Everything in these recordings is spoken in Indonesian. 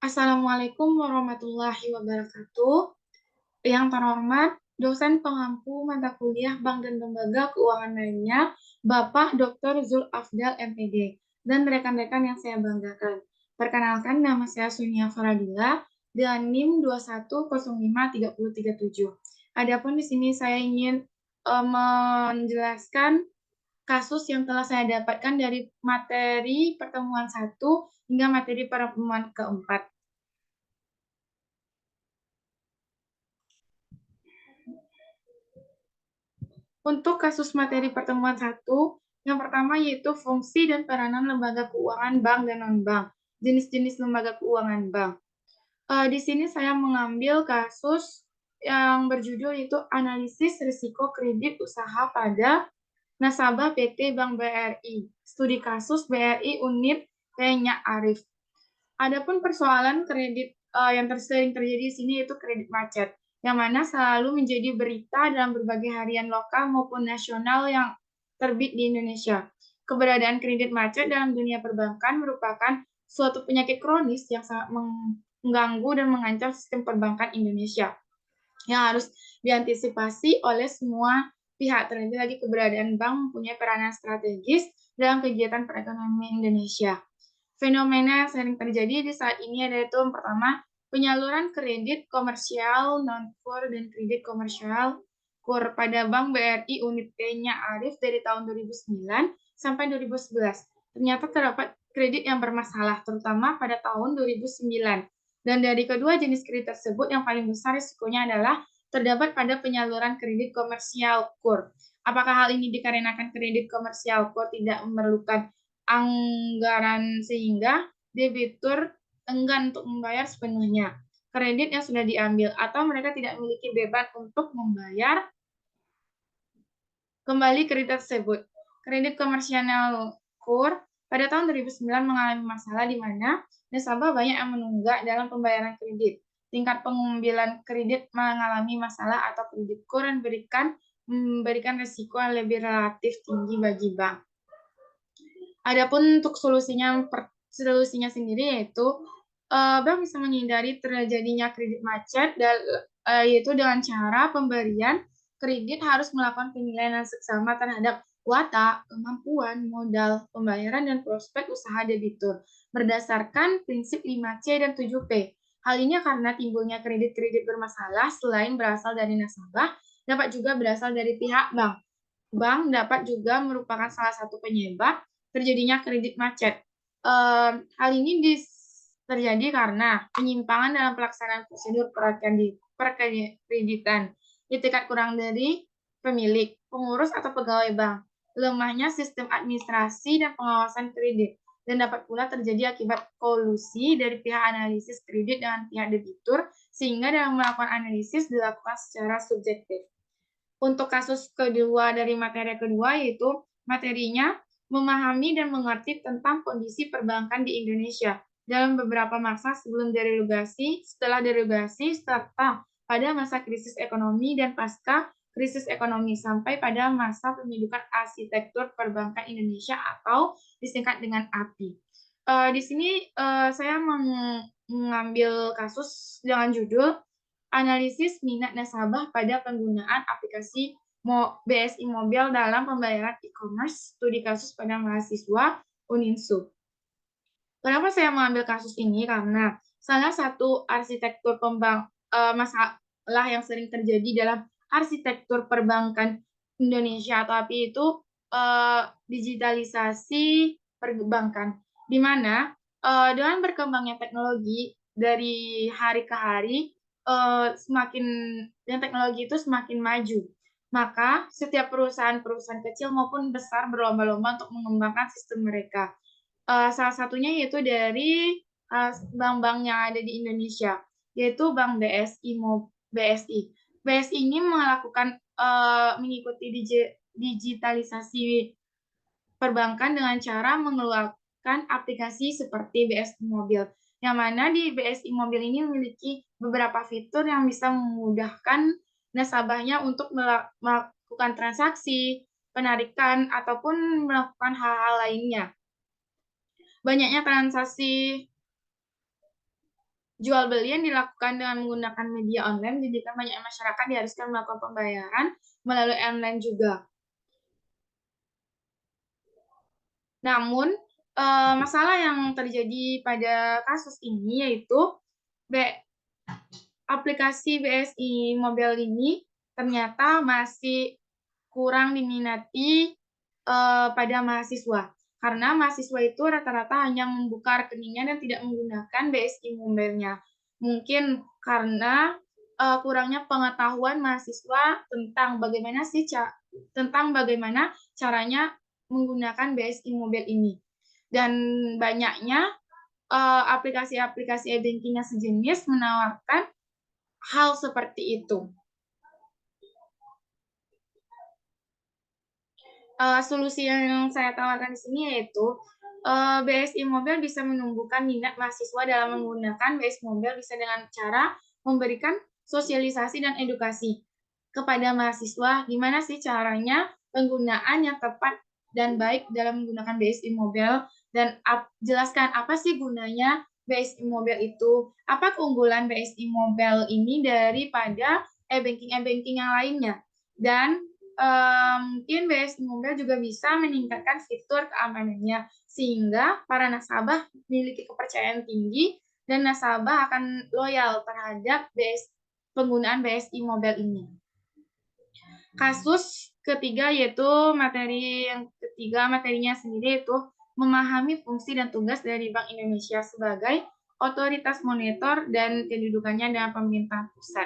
Assalamualaikum warahmatullahi wabarakatuh. Yang terhormat, dosen pengampu mata kuliah Bank dan Lembaga Keuangan lainnya, Bapak Dr. Zul Afdal MPD, dan rekan-rekan yang saya banggakan. Perkenalkan, nama saya Sunia Faradila dengan NIM 21053037. Adapun di sini saya ingin menjelaskan kasus yang telah saya dapatkan dari materi pertemuan 1 hingga materi pertemuan keempat. Untuk kasus materi pertemuan 1, yang pertama yaitu fungsi dan peranan lembaga keuangan bank dan non-bank, jenis-jenis lembaga keuangan bank. Di sini saya mengambil kasus yang berjudul yaitu analisis risiko kredit usaha pada nasabah PT Bank BRI, studi kasus BRI Unit Kenya Arif. Adapun persoalan kredit yang sering terjadi di sini yaitu kredit macet, yang mana selalu menjadi berita dalam berbagai harian lokal maupun nasional yang terbit di Indonesia. Keberadaan kredit macet dalam dunia perbankan merupakan suatu penyakit kronis yang sangat mengganggu dan mengancam sistem perbankan Indonesia, yang harus diantisipasi oleh semua pihak. Terlebih lagi keberadaan bank mempunyai peranan strategis dalam kegiatan perekonomian Indonesia. Fenomena yang sering terjadi di saat ini adalah itu yang pertama, penyaluran kredit komersial non-core dan kredit komersial core pada Bank BRI Unit Kenya Arif dari tahun 2009 sampai 2011. Ternyata terdapat kredit yang bermasalah, terutama pada tahun 2009. Dan dari kedua jenis kredit tersebut, yang paling besar risikonya adalah terdapat pada penyaluran kredit komersial core. Apakah hal ini dikarenakan kredit komersial core tidak memerlukan anggaran sehingga debitur enggan untuk membayar sepenuhnya kredit yang sudah diambil, atau mereka tidak memiliki beban untuk membayar kembali kredit tersebut. Kredit komersial core pada tahun 2009 mengalami masalah di mana nasabah banyak yang menunggak dalam pembayaran kredit. Tingkat pengambilan kredit mengalami masalah atau kredit core yang memberikan risiko yang lebih relatif tinggi bagi bank. Adapun untuk solusinya sendiri yaitu bank bisa menghindari terjadinya kredit macet yaitu dengan cara pemberian kredit harus melakukan penilaian yang seksama terhadap watak, kemampuan, modal, pembayaran, dan prospek usaha debitur berdasarkan prinsip 5C dan 7P. Hal ini karena timbulnya kredit-kredit bermasalah selain berasal dari nasabah, dapat juga berasal dari pihak bank. Bank dapat juga merupakan salah satu penyebab terjadinya kredit macet. Hal ini terjadi karena penyimpangan dalam pelaksanaan prosedur perkreditan di tingkat kurang dari pemilik, pengurus, atau pegawai bank, lemahnya sistem administrasi dan pengawasan kredit, dan dapat pula terjadi akibat kolusi dari pihak analisis kredit dengan pihak debitur, sehingga dalam melakukan analisis dilakukan secara subjektif. Untuk kasus kedua dari materi kedua yaitu materinya memahami dan mengerti tentang kondisi perbankan di Indonesia dalam beberapa masa sebelum deregulasi, setelah deregulasi, serta pada masa krisis ekonomi dan pasca krisis ekonomi sampai pada masa pembentukan arsitektur perbankan Indonesia atau disingkat dengan API. Di sini saya mengambil kasus dengan judul analisis minat nasabah pada penggunaan aplikasi BSI Mobile dalam pembayaran e-commerce, studi kasus pada mahasiswa Uninsu. Kenapa saya mengambil kasus ini? Karena salah satu arsitektur masalah yang sering terjadi dalam arsitektur perbankan Indonesia atau API itu digitalisasi perbankan, di mana dengan berkembangnya teknologi dari hari ke hari, dan teknologi itu semakin maju, maka setiap perusahaan-perusahaan kecil maupun besar berlomba-lomba untuk mengembangkan sistem mereka. Salah satunya yaitu dari bank-bank yang ada di Indonesia, yaitu Bank BSI. BSI ini mengikuti digitalisasi perbankan dengan cara mengeluarkan aplikasi seperti BSI Mobile, yang mana di BSI Mobile ini memiliki beberapa fitur yang bisa memudahkan nasabahnya untuk melakukan transaksi, penarikan, ataupun melakukan hal-hal lainnya. Banyaknya transaksi Jual beli yang dilakukan dengan menggunakan media online menjadikan banyak masyarakat diharuskan melakukan pembayaran melalui online juga. Namun, masalah yang terjadi pada kasus ini yaitu aplikasi BSI Mobile ini ternyata masih kurang diminati pada mahasiswa. Karena mahasiswa itu rata-rata hanya membuka rekeningnya dan tidak menggunakan BSI Mobile-nya. Mungkin karena kurangnya pengetahuan mahasiswa tentang bagaimana caranya menggunakan BSI Mobile ini. Dan banyaknya aplikasi-aplikasi e-banking yang sejenis menawarkan hal seperti itu. Solusi yang saya tawarkan di sini yaitu BSI Mobile bisa menumbuhkan minat mahasiswa dalam menggunakan BSI Mobile bisa dengan cara memberikan sosialisasi dan edukasi kepada mahasiswa gimana sih caranya penggunaan yang tepat dan baik dalam menggunakan BSI Mobile dan jelaskan apa sih gunanya BSI Mobile itu, apa keunggulan BSI Mobile ini daripada e-banking yang lainnya, dan mungkin BSI Mobile juga bisa meningkatkan fitur keamanannya sehingga para nasabah memiliki kepercayaan tinggi dan nasabah akan loyal terhadap penggunaan BSI Mobile ini. Kasus ketiga yaitu materinya sendiri yaitu memahami fungsi dan tugas dari Bank Indonesia sebagai otoritas monitor dan kedudukannya dengan pemerintah pusat.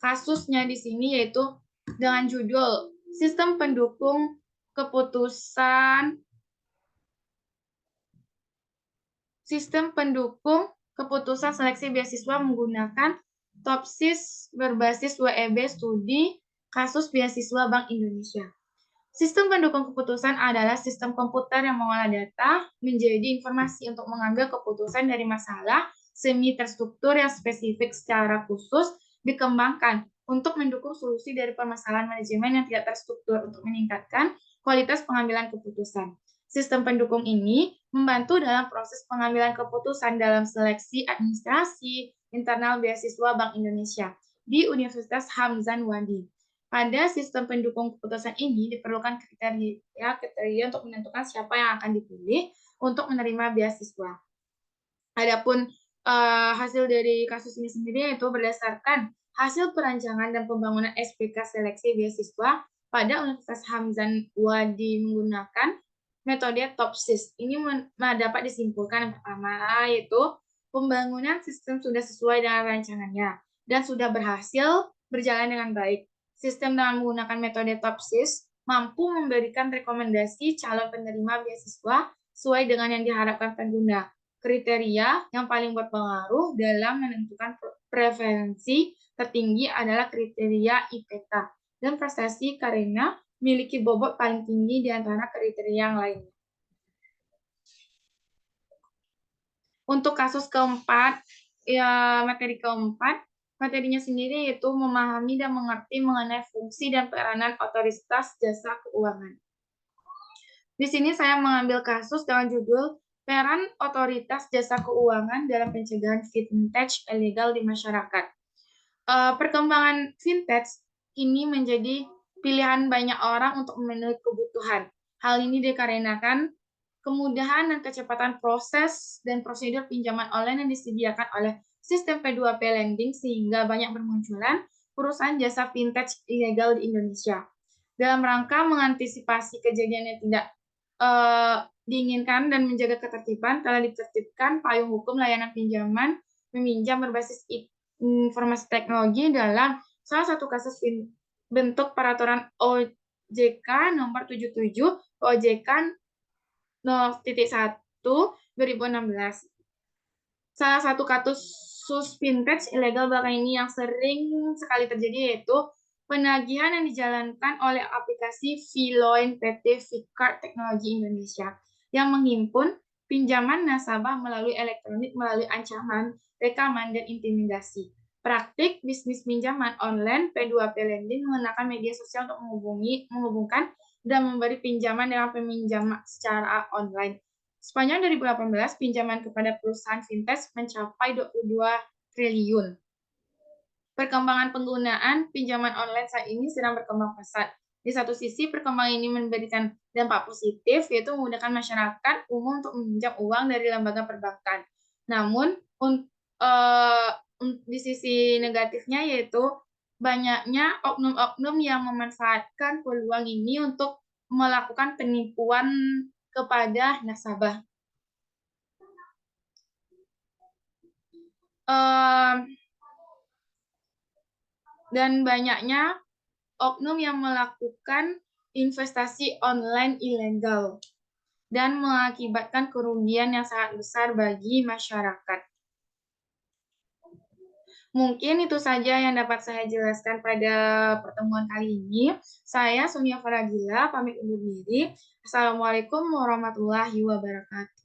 Kasusnya di sini yaitu dengan judul Sistem Pendukung Keputusan Seleksi Beasiswa menggunakan TOPSIS berbasis WEB Studi kasus beasiswa Bank Indonesia. Sistem pendukung keputusan adalah sistem komputer yang mengolah data menjadi informasi untuk mengambil keputusan dari masalah semi terstruktur yang spesifik secara khusus dikembangkan untuk mendukung solusi dari permasalahan manajemen yang tidak terstruktur untuk meningkatkan kualitas pengambilan keputusan. Sistem pendukung ini membantu dalam proses pengambilan keputusan dalam seleksi administrasi internal beasiswa Bank Indonesia di Universitas Hamzan Wadi. Pada sistem pendukung keputusan ini diperlukan kriteria untuk menentukan siapa yang akan dipilih untuk menerima beasiswa. Adapun hasil dari kasus ini sendiri yaitu berdasarkan hasil perancangan dan pembangunan SPK seleksi beasiswa pada Universitas Hamzan Wadi menggunakan metode TOPSIS. Ini dapat disimpulkan yang pertama yaitu pembangunan sistem sudah sesuai dengan rancangannya dan sudah berhasil berjalan dengan baik. Sistem dengan menggunakan metode TOPSIS mampu memberikan rekomendasi calon penerima beasiswa sesuai dengan yang diharapkan pengguna. Kriteria yang paling berpengaruh dalam menentukan preferensi tertinggi adalah kriteria IPK dan prestasi karena memiliki bobot paling tinggi di antara kriteria yang lainnya. Untuk kasus keempat, materi keempat, materinya sendiri yaitu memahami dan mengerti mengenai fungsi dan peranan otoritas jasa keuangan. Di sini saya mengambil kasus dengan judul Peran Otoritas Jasa Keuangan dalam Pencegahan Fintech Ilegal di Masyarakat. Perkembangan fintech kini menjadi pilihan banyak orang untuk memenuhi kebutuhan. Hal ini dikarenakan kemudahan dan kecepatan proses dan prosedur pinjaman online yang disediakan oleh sistem P2P lending sehingga banyak bermunculan perusahaan jasa fintech ilegal di Indonesia. Dalam rangka mengantisipasi kejadian yang tidak diinginkan dan menjaga ketertiban, telah ditertibkan payung hukum layanan pinjaman meminjam berbasis informasi teknologi dalam salah satu kasus bentuk peraturan OJK nomor 77 OJK 0.1 2016. Salah satu kasus fintech ilegal belakangan ini yang sering sekali terjadi yaitu penagihan yang dijalankan oleh aplikasi Vloin PT Vcard Teknologi Indonesia yang menghimpun pinjaman nasabah melalui elektronik melalui ancaman, rekaman, dan intimidasi. Praktik bisnis pinjaman online P2P lending menggunakan media sosial untuk menghubungkan dan memberi pinjaman dengan peminjam secara online. Sepanjang 2018, pinjaman kepada perusahaan fintech mencapai 22 triliun. Perkembangan penggunaan pinjaman online saat ini sedang berkembang pesat. Di satu sisi, perkembangan ini memberikan dampak positif, yaitu memudahkan masyarakat umum untuk meminjam uang dari lembaga perbankan. Namun, eee, di sisi negatifnya yaitu banyaknya oknum-oknum yang memanfaatkan peluang ini untuk melakukan penipuan kepada nasabah. Mmm, dan banyaknya oknum yang melakukan investasi online ilegal dan mengakibatkan kerugian yang sangat besar bagi masyarakat. Mungkin itu saja yang dapat saya jelaskan pada pertemuan kali ini. Saya Sumia Faragila, pamit undur diri. Assalamualaikum warahmatullahi wabarakatuh.